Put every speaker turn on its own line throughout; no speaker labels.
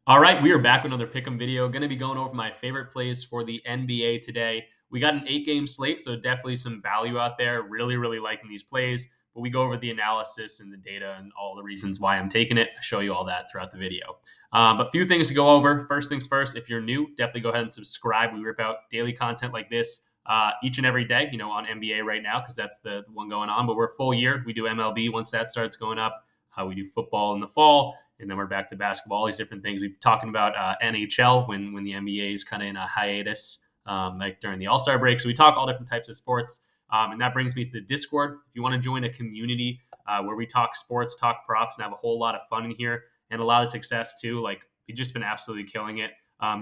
All right, we are back with another Pick'em video. Going to be going over my favorite plays for the NBA today. We got an 8-game slate, so definitely some value out there. Really liking these plays. But we go over the analysis and the data and all the reasons why I'm taking it. I show you all that throughout the video. But a few things to go over. First things first, if you're new, definitely go ahead and subscribe. We rip out daily content like this each and every day, on NBA right now because that's the one going on. But we're full year. We do MLB once that starts going up. We do football in the fall, and then we're back to basketball, all these different things. We're talking about NHL when the NBA is kind of in a hiatus, like during the All-Star break. So we talk all different types of sports, and that brings me to the Discord. If you want to join a community where we talk sports, talk props, and have a whole lot of fun in here and a lot of success too, like we've just been absolutely killing it.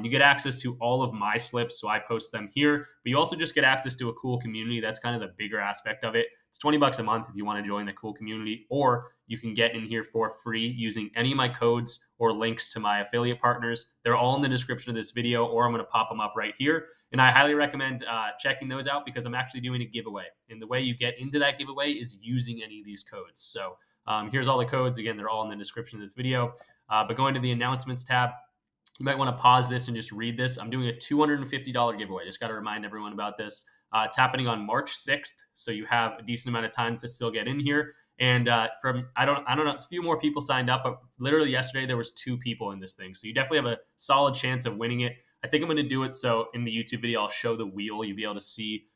You get access to all of my slips, so I post them here, but you also just get access to a cool community. That's kind of the bigger aspect of it. It's $20 a month if you want to join the cool community, or you can get in here for free using any of my codes or links to my affiliate partners. They're all in the description of this video, or I'm going to pop them up right here. And I highly recommend checking those out because I'm actually doing a giveaway. And the way you get into that giveaway is using any of these codes. So here's all the codes. Again, they're all in the description of this video. But going to the announcements tab, you might want to pause this and just read this. I'm doing a $250 giveaway. Just got to remind everyone about this. It's happening on March 6th, so you have a decent amount of time to still get in here. And I don't know, a few more people signed up, but literally yesterday there was 2 people in this thing. So you definitely have a solid chance of winning it. I think I'm going to do it so in the YouTube video I'll show the wheel. You'll be able to see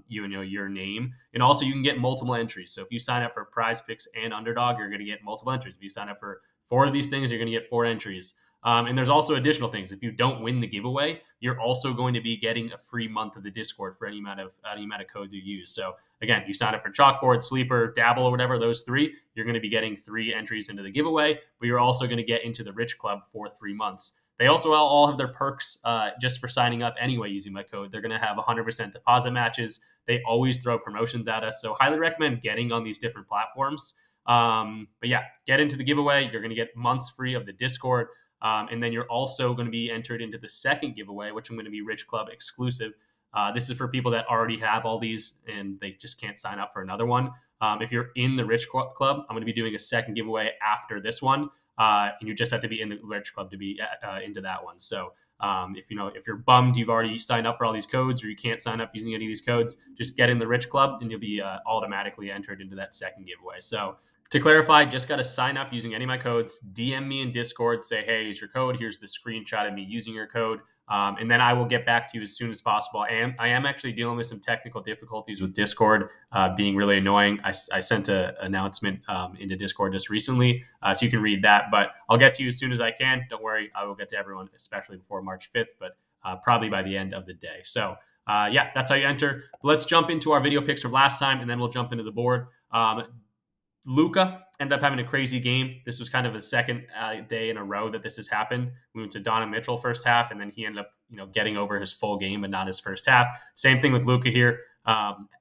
your name, and also you can get multiple entries. So if you sign up for Prize Picks and Underdog, you're going to get multiple entries. If you sign up for 4 of these things, you're going to get 4 entries. And there's also additional things. If you don't win the giveaway, you're also going to be getting a free month of the Discord for any amount of codes you use. So again, you sign up for Chalkboard, Sleeper, Dabble, or whatever, those 3, you're going to be getting 3 entries into the giveaway, but you're also going to get into the Rich Club for 3 months. They also all have their perks just for signing up anyway using my code. They're going to have 100% deposit matches. They always throw promotions at us. So highly recommend getting on these different platforms. But yeah, get into the giveaway. You're going to get months free of the Discord. And then you're also going to be entered into the second giveaway, which I'm going to be Rich Club exclusive. This is for people that already have all these and they just can't sign up for another one. If you're in the Rich Club, I'm going to be doing a second giveaway after this one. And you just have to be in the Rich Club to be into that one. So if you're bummed you've already signed up for all these codes or you can't sign up using any of these codes, just get in the Rich Club and you'll be automatically entered into that second giveaway. So to clarify, just got to sign up using any of my codes, DM me in Discord, say, hey, here's your code. Here's the screenshot of me using your code. And then I will get back to you as soon as possible. I am actually dealing with some technical difficulties with Discord being really annoying. I sent an announcement into Discord just recently, so you can read that. But I'll get to you as soon as I can. Don't worry. I will get to everyone, especially before March 5th, but probably by the end of the day. So yeah, that's how you enter. Let's jump into our video picks from last time, and then we'll jump into the board. Luka ended up having a crazy game. This was kind of the second day in a row that this has happened. We went to Donovan Mitchell first half, and then he ended up, getting over his full game, but not his first half. Same thing with Luka here.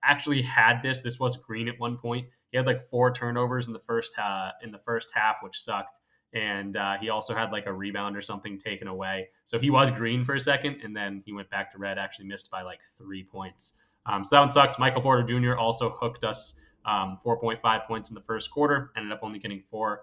Actually had this. This was green at one point. He had like 4 turnovers in the first half, which sucked. And he also had like a rebound or something taken away. So he was green for a second, and then he went back to red. Actually missed by like 3 points. So that one sucked. Michael Porter Jr. also hooked us. 4.5 points in the first quarter, ended up only getting 4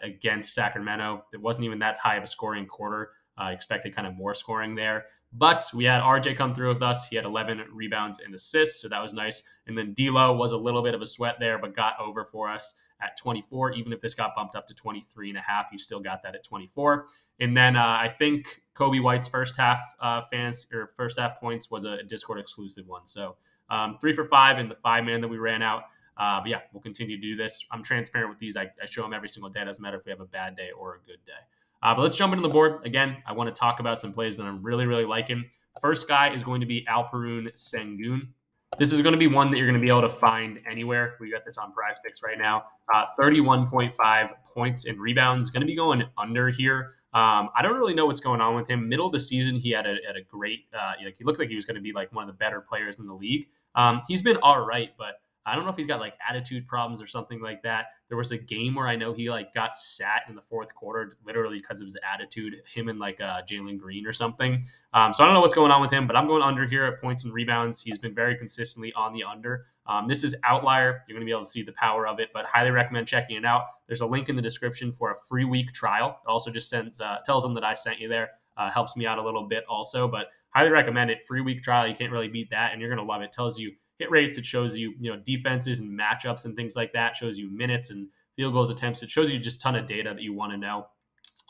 against Sacramento. It wasn't even that high of a scoring quarter. Expected kind of more scoring there. But we had RJ come through with us. He had 11 rebounds and assists, so that was nice. And then D'Lo was a little bit of a sweat there, but got over for us at 24. Even if this got bumped up to 23.5, you still got that at 24. And then I think Kobe White's first half points was a Discord exclusive one. So 3 for 5 in the 5-man that we ran out. But yeah, we'll continue to do this. I'm transparent with these. I show them every single day. It doesn't matter if we have a bad day or a good day. But let's jump into the board. Again, I want to talk about some plays that I'm really liking. First guy is going to be Alperen Sengun. This is going to be one that you're going to be able to find anywhere. We got this on Prize Picks right now. 31.5 points and rebounds. Going to be going under here. I don't really know what's going on with him. Middle of the season, he had a great, he looked like he was going to be like one of the better players in the league. He's been all right, but I don't know if he's got like attitude problems or something like that. There was a game where I know he like got sat in the fourth quarter literally because of his attitude, him and like Jalen Green or something. So I don't know what's going on with him, but I'm going under here at points and rebounds. He's been very consistently on the under. This is outlier. You're going to be able to see the power of it, but highly recommend checking it out. There's a link in the description for a free week trial. It also just tells them that I sent you there. Helps me out a little bit also, but highly recommend it. Free week trial. You can't really beat that, and you're going to love it. It tells you hit rates. It shows you, defenses and matchups and things like that. It shows you minutes and field goals attempts. It shows you just a ton of data that you want to know.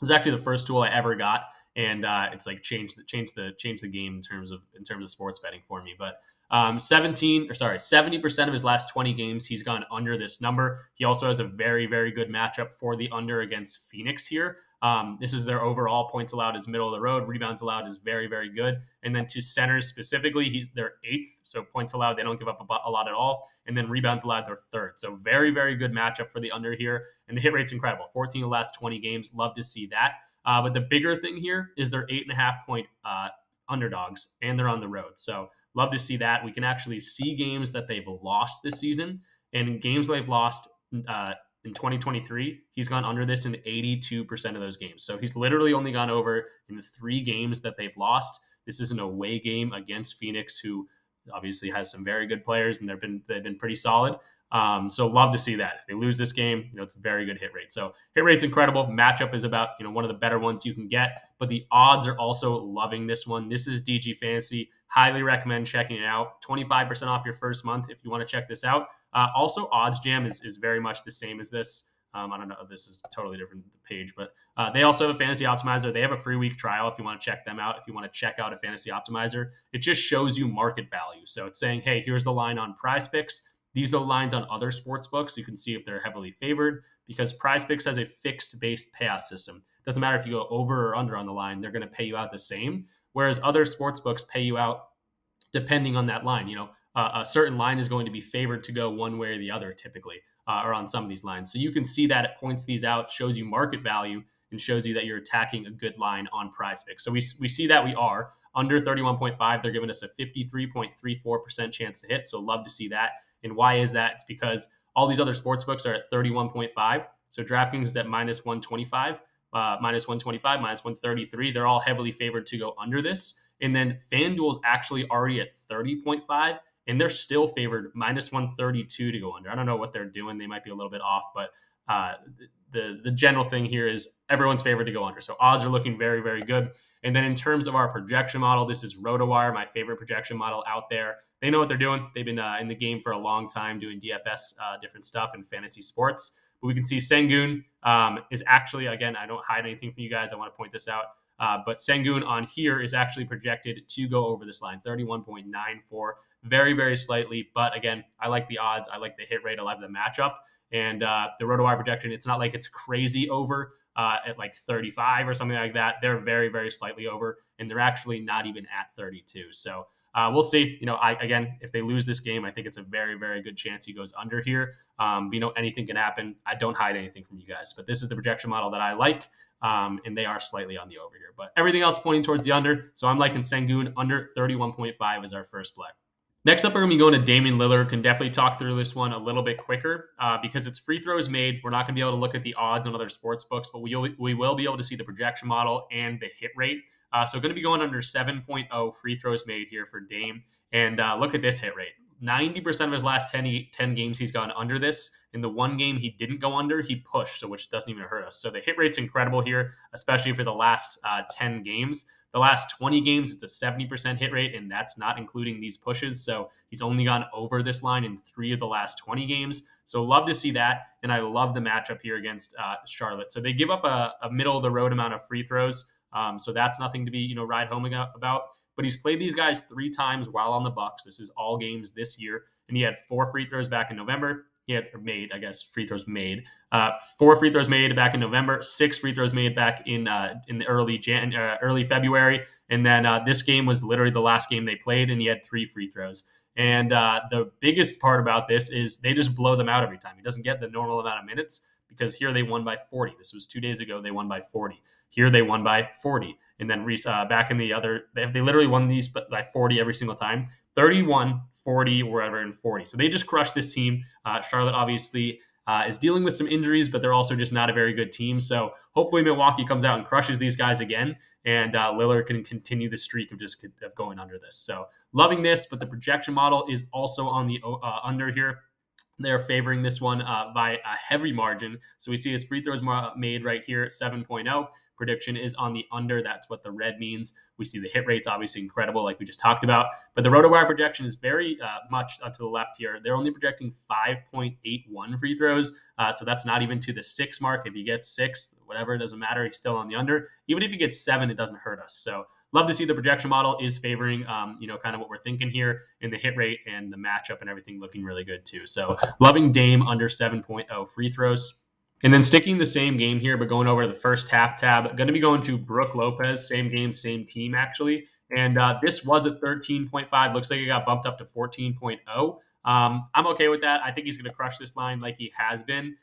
This is actually the first tool I ever got, and it's like changed the game in terms of sports betting for me. But 70% of his last 20 games, he's gone under this number. He also has a very, very good matchup for the under against Phoenix here. This is their overall points allowed is middle of the road. Rebounds allowed is very, very good. And then to centers specifically, they're 8th. So points allowed, they don't give up a lot at all. And then rebounds allowed, they're 3rd. So very, very good matchup for the under here. And the hit rate's incredible. 14 of the last 20 games. Love to see that. But the bigger thing here is they're 8.5 point underdogs, and they're on the road. So love to see that. We can actually see games that they've lost this season. And in games they've lost in 2023, he's gone under this in 82% of those games. So he's literally only gone over in the 3 games that they've lost. This is an away game against Phoenix, who obviously has some very good players, and they've been pretty solid. So love to see that. If they lose this game, it's a very good hit rate. So hit rate's incredible. Matchup is about, one of the better ones you can get, but the odds are also loving this one. This is DG Fantasy. Highly recommend checking it out. 25% off your first month if you want to check this out. Also, Odds Jam is very much the same as this. I don't know if this is a totally different page, but they also have a fantasy optimizer. They have a free week trial if you want to check them out. If you want to check out a fantasy optimizer, it just shows you market value. So it's saying, hey, here's the line on PrizePicks. These are the lines on other sports books. You can see if they're heavily favored, because PrizePicks has a fixed based payout system. Doesn't matter if you go over or under on the line, they're going to pay you out the same. Whereas other sports books pay you out depending on that line. A certain line is going to be favored to go one way or the other typically, or on some of these lines. So you can see that it points these out, shows you market value, and shows you that you're attacking a good line on PrizePicks. So we see that we are under 31.5. They're giving us a 53.34% chance to hit. So love to see that. And why is that? It's because all these other sports books are at 31.5. So DraftKings is at minus 125, minus 125, minus 133. They're all heavily favored to go under this. And then FanDuel's actually already at 30.5, and they're still favored minus 132 to go under. I don't know what they're doing. They might be a little bit off, but the general thing here is everyone's favored to go under. So odds are looking very, very good. And then in terms of our projection model, this is RotoWire, my favorite projection model out there. They know what they're doing. They've been in the game for a long time doing DFS, different stuff in fantasy sports. But we can see Sengun is actually, again, I don't hide anything from you guys. I want to point this out. But Sengun on here is actually projected to go over this line, 31.94, very, very slightly. But again, I like the odds. I like the hit rate. I love the matchup. And the RotoWire projection, it's not like it's crazy over at like 35 or something like that. They're very, very slightly over, and they're actually not even at 32. So we'll see. Again, if they lose this game, I think it's a very, very good chance he goes under here. Anything can happen. I don't hide anything from you guys, but this is the projection model that I like. And they are slightly on the over here, but everything else pointing towards the under. So I'm liking Sengun under 31.5 as our first play. Next up, we're going to be going to Damian Lillard. Can definitely talk through this one a little bit quicker because it's free throws made. We're not going to be able to look at the odds on other sports books, but we will be able to see the projection model and the hit rate. So going to be going under 7.0 free throws made here for Dame. And look at this hit rate. 90% of his last 10 games, he's gone under this. In the one game he didn't go under, he pushed, so which doesn't even hurt us. So the hit rate's incredible here, especially for the last 10 games. The last 20 games, it's a 70% hit rate, and that's not including these pushes. So he's only gone over this line in 3 of the last 20 games. So love to see that, and I love the matchup here against Charlotte. So they give up a middle-of-the-road amount of free throws, so that's nothing to be ride home about. But he's played these guys 3 times while on the Bucks. This is all games this year, and he had 4 free throws back in November. He had free throws made. 4 free throws made back in November, 6 free throws made back in the early February, and then this game was literally the last game they played, and he had 3 free throws. And the biggest part about this is they just blow them out every time. He doesn't get the normal amount of minutes because here they won by 40. This was 2 days ago. They won by 40. Here they won by 40. And then back in the other, they literally won these by 40 every single time. 31, 40, wherever, and 40. So they just crushed this team. Charlotte obviously is dealing with some injuries, but they're also just not a very good team. So hopefully Milwaukee comes out and crushes these guys again, and Lillard can continue the streak of going under this. So loving this, but the projection model is also on the under here. They're favoring this one by a heavy margin. So we see his free throws made right here at 7.0. Prediction is on the under. That's what the red means. We see the hit rate's obviously incredible, like we just talked about. But the RotoWire projection is very much to the left here. They're only projecting 5.81 free throws. So that's not even to the 6 mark. If he gets 6, whatever, it doesn't matter. He's still on the under. Even if he gets 7, it doesn't hurt us. So love to see the projection model is favoring, kind of what we're thinking here in the hit rate and the matchup and everything looking really good too. So loving Dame under 7.0 free throws. And then sticking the same game here, but going over to the first half tab, going to be going to Brook Lopez, same game, same team actually. And this was at 13.5. Looks like it got bumped up to 14.0. I'm okay with that. I think he's going to crush this line like he has been.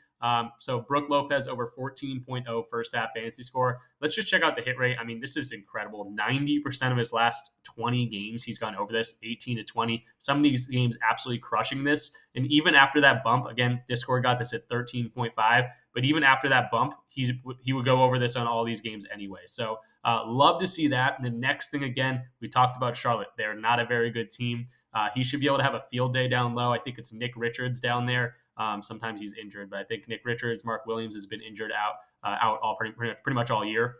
So Brook Lopez over 14.0 first half fantasy score. Let's just check out the hit rate. I mean, this is incredible. 90% of his last 20 games, he's gone over this, 18 to 20. Some of these games absolutely crushing this. And even after that bump, again, Discord got this at 13.5. But even after that bump, he would go over this on all these games anyway. So love to see that. And the next thing, again, we talked about Charlotte. They're not a very good team. He should be able to have a field day down low. I think it's Nick Richards down there. Sometimes he's injured, but I think Nick Richards, Mark Williams has been injured out all pretty much all year.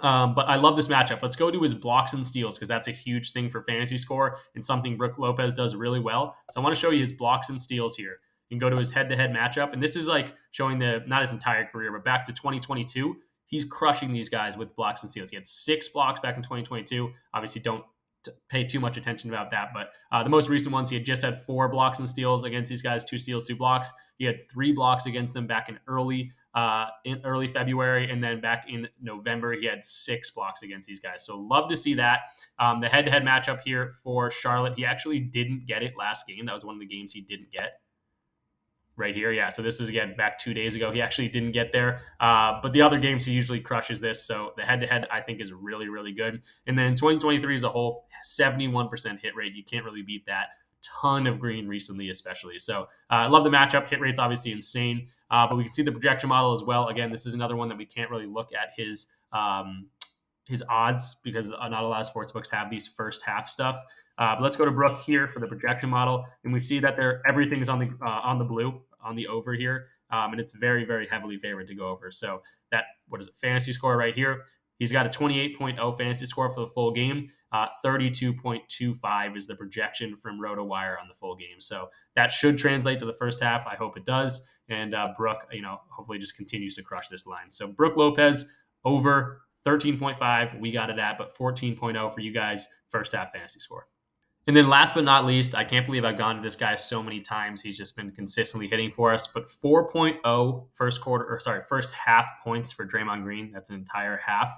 But I love this matchup. Let's go to his blocks and steals because that's a huge thing for fantasy score and something Brook Lopez does really well. So I want to show you his blocks and steals here. You can go to his head-to-head matchup, and this is like showing not his entire career, but back to 2022. He's crushing these guys with blocks and steals. He had 6 blocks back in 2022. Obviously, don't pay too much attention about that, but the most recent ones, he had just had 4 blocks and steals against these guys, 2 steals, 2 blocks. He had 3 blocks against them back in early February, and then back in November, he had 6 blocks against these guys. So love to see that. The head-to-head matchup here for Charlotte, he actually didn't get it last game. That was one of the games he didn't get. Right here. Yeah. So this is, again, back 2 days ago. He actually didn't get there. But the other games, he usually crushes this. So the head-to-head, I think, is really, really good. And then 2023 as a whole, 71% hit rate. You can't really beat that. Ton of green recently, especially. So I love the matchup. Hit rate's obviously insane. But we can see the projection model as well. Again, this is another one that we can't really look at his odds because not a lot of sportsbooks have these first half stuff. But let's go to Brook here for the projection model, and we see that everything is on the blue, on the over here, and it's very, very heavily favored to go over. So that, what is it, fantasy score right here? He's got a 28.0 fantasy score for the full game. 32.25 is the projection from RotoWire on the full game. So that should translate to the first half. I hope it does. And Brook, hopefully just continues to crush this line. So Brook Lopez over 13.5, we got it at, but 14.0 for you guys, first half fantasy score. And then last but not least, I can't believe I've gone to this guy so many times. He's just been consistently hitting for us. But 4.0 first half points for Draymond Green. That's an entire half.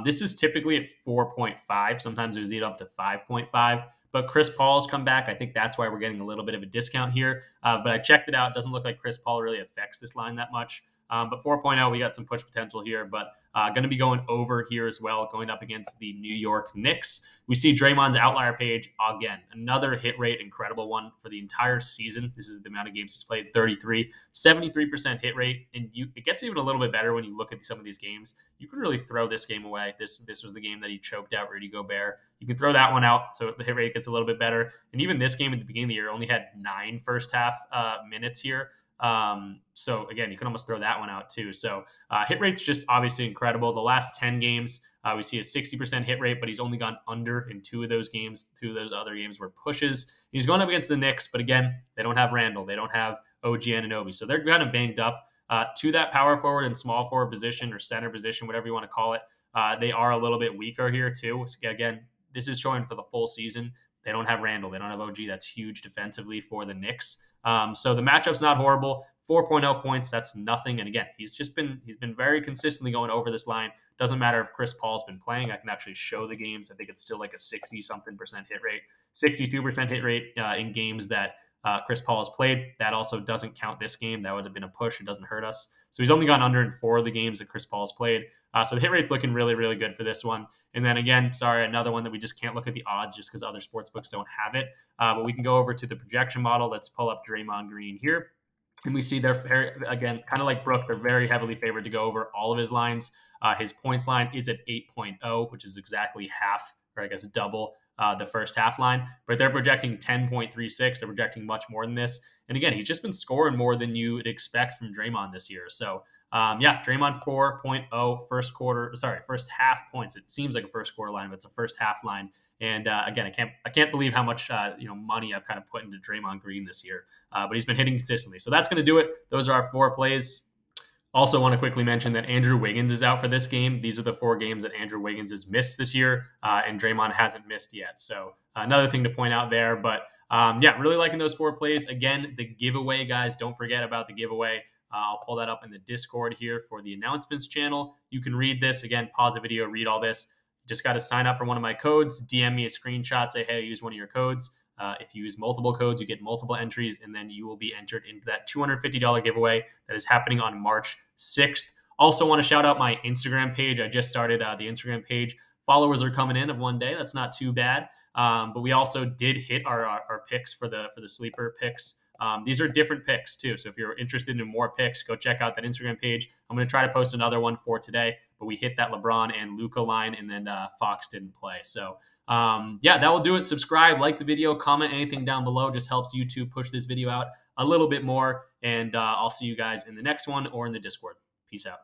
This is typically at 4.5. Sometimes it was eat up to 5.5. But Chris Paul's come back. I think that's why we're getting a little bit of a discount here. But I checked it out. It doesn't look like Chris Paul really affects this line that much. But 4.0, we got some push potential here, but going to be going over here as well, going up against the New York Knicks. We see Draymond's outlier page again, another hit rate, incredible one for the entire season. This is the amount of games he's played, 33, 73% hit rate. And it gets even a little bit better when you look at some of these games. You can really throw this game away. This was the game that he choked out Rudy Gobert. You can throw that one out, so the hit rate gets a little bit better. And even this game at the beginning of the year only had 9 first half minutes here. So again, you can almost throw that one out too. So hit rate's just obviously incredible. The last 10 games, we see a 60% hit rate, but he's only gone under in 2 of those games. 2 of those other games were pushes. He's going up against the Knicks, but again, they don't have Randall. They don't have OG Anunoby. So they're kind of banged up to that power forward and small forward position or center position, whatever you want to call it. They are a little bit weaker here too. So again, this is showing for the full season. They don't have Randall. They don't have OG. That's huge defensively for the Knicks. So the matchup's not horrible. 4.0 points, that's nothing. And again, he's been very consistently going over this line. Doesn't matter if Chris Paul's been playing. I can actually show the games. I think it's still like a 60-something% hit rate, 62% hit rate in games that Chris Paul has played. That also doesn't count this game. That would have been a push. It doesn't hurt us. So he's only gone under in 4 of the games that Chris Paul has played. So the hit rate's looking really, really good for this one. And then again, sorry, another one that we just can't look at the odds just because other sports books don't have it. But we can go over to the projection model. Let's pull up Draymond Green here. And we see they're, again, kind of like Brook, they're very heavily favored to go over all of his lines. His points line is at 8.0, which is exactly half, or I guess double the first half line. But they're projecting 10.36. They're projecting much more than this. And again, he's just been scoring more than you would expect from Draymond this year. So, yeah, Draymond 4.0 first half points. It seems like a first quarter line, but it's a first half line. And again, I can't believe how much money I've kind of put into Draymond Green this year, but he's been hitting consistently. So that's going to do it. Those are our 4 plays. Also want to quickly mention that Andrew Wiggins is out for this game. These are the 4 games that Andrew Wiggins has missed this year, and Draymond hasn't missed yet. So another thing to point out there. But yeah, really liking those 4 plays. Again, the giveaway, guys, don't forget about the giveaway. I'll pull that up in the Discord here for the announcements channel. You can read this. Again, pause the video, read all this. Just got to sign up for one of my codes, DM me a screenshot, say, hey, use one of your codes. If you use multiple codes, you get multiple entries, and then you will be entered into that $250 giveaway that is happening on March 6th. Also want to shout out my Instagram page. I just started the Instagram page. Followers are coming in of one day. That's not too bad. But we also did hit our picks for the sleeper picks. These are different picks too. So if you're interested in more picks, go check out that Instagram page. I'm going to try to post another one for today, but we hit that LeBron and Luka line, and then Fox didn't play. So yeah, that will do it. Subscribe, like the video, comment anything down below. Just helps YouTube push this video out a little bit more. And I'll see you guys in the next one or in the Discord. Peace out.